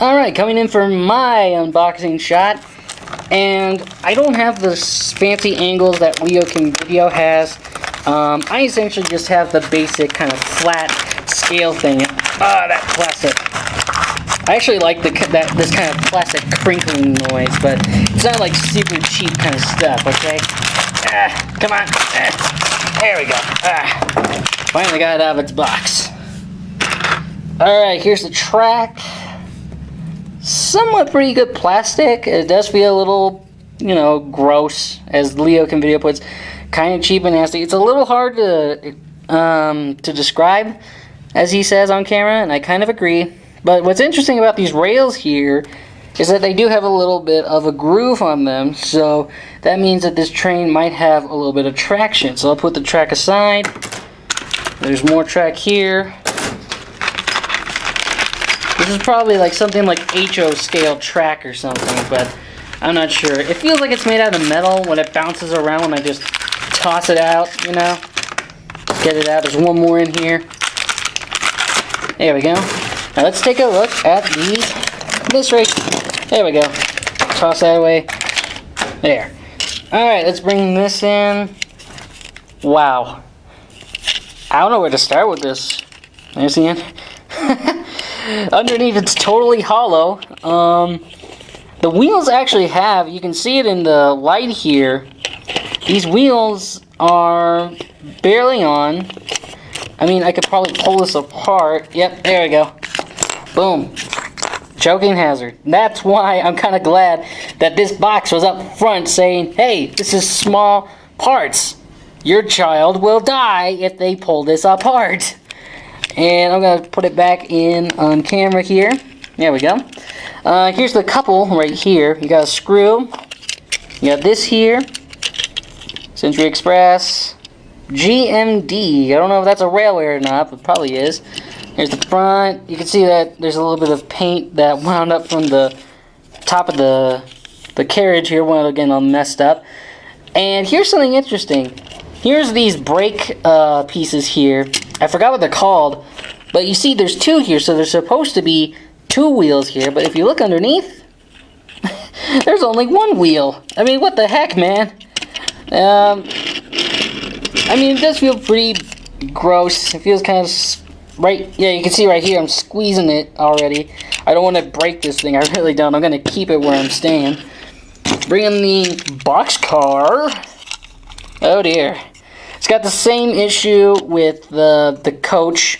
Alright, coming in for my unboxing shot. And I don't have the fancy angles that Leo Can Video has. I essentially just have the basic kind of flat scale thing. That plastic. I actually like this kind of plastic crinkling noise, but it's not like super cheap kind of stuff, okay? Come on. There we go. Finally got it out of its box. Alright, here's the track. Somewhat pretty good plastic. It does feel a little, gross, as Leo Can Video puts. Kind of cheap and nasty. It's a little hard to describe, as he says on camera, and I kind of agree. But what's interesting about these rails here is that they do have a little bit of a groove on them, so that means that this train might have a little bit of traction. So I'll put the track aside. There's more track here. This is probably like something like HO scale track or something, but I'm not sure. It feels like it's made out of metal when it bounces around when I just toss it out, Get it out. There's one more in here. There we go. Now let's take a look at this right. There we go. Toss that away. There. Alright, let's bring this in. Wow. I don't know where to start with this. There's the end. Underneath it's totally hollow. The wheels actually have, you can see it in the light here, these wheels are barely on. I mean, I could probably pull this apart. Yep, there we go. Boom. Choking hazard. That's why I'm kind of glad that this box was up front saying, hey, this is small parts. Your child will die if they pull this apart. And I'm going to put it back in on camera here. There we go. Here's the couple right here. You got a screw. You got this here. Century Express. GMD. I don't know if that's a railway or not, but probably is. Here's the front. You can see that there's a little bit of paint that wound up from the top of the carriage here. Wound up getting all messed up. And here's something interesting. Here's these brake pieces here. I forgot what they're called, but you see there's two here, so there's supposed to be two wheels here, but if you look underneath, there's only one wheel. I mean, what the heck, man? I mean, it does feel pretty gross. It feels kind of yeah, you can see right here, I'm squeezing it already. I don't want to break this thing, I really don't. I'm going to keep it where I'm staying. Bring in the boxcar. Oh dear. It's got the same issue with the coach.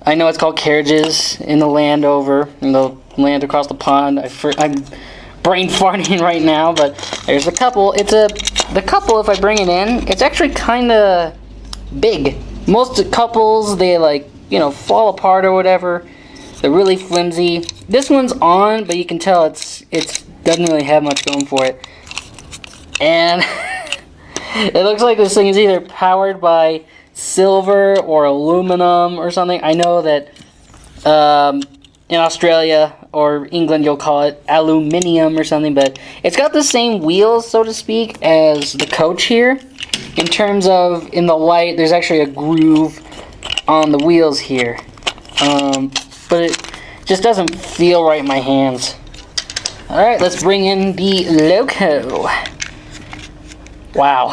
I know it's called carriages in the land over, in the land across the pond. I'm brain farting right now, but there's the couple. The couple, if I bring it in, it's actually kind of big. Most couples, they fall apart or whatever. They're really flimsy. This one's on, but you can tell it doesn't really have much going for it. And it looks like this thing is either powered by silver or aluminum or something. I know that in Australia or England you'll call it aluminium or something, but it's got the same wheels, so to speak, as the coach here. In terms of, in the light, there's actually a groove on the wheels here. But it just doesn't feel right in my hands. Alright, let's bring in the loco. Wow.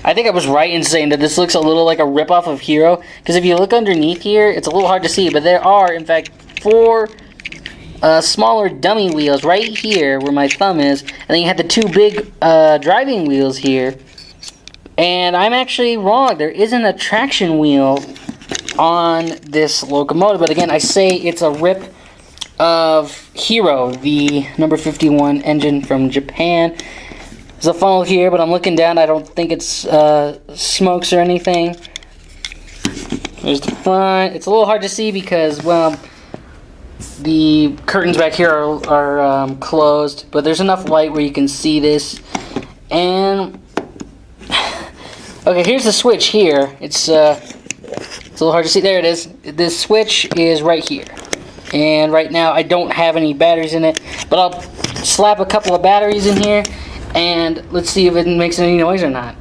I think I was right in saying that this looks a little like a ripoff of T.R.O, because if you look underneath here, it's a little hard to see, but there are, in fact, 4 smaller dummy wheels right here where my thumb is, and then you have the 2 big driving wheels here. And I'm actually wrong. There isn't a traction wheel on this locomotive, but again, I say it's a rip of T.R.O, the number 51 engine from Japan. There's a funnel here, but I'm looking down. I don't think it's smokes or anything. There's the front. It's a little hard to see because, well, the curtains back here are closed, but there's enough light where you can see this. And okay, here's the switch here. It's a little hard to see. There it is. This switch is right here. And right now I don't have any batteries in it, but I'll slap a couple of batteries in here. And let's see if it makes any noise or not.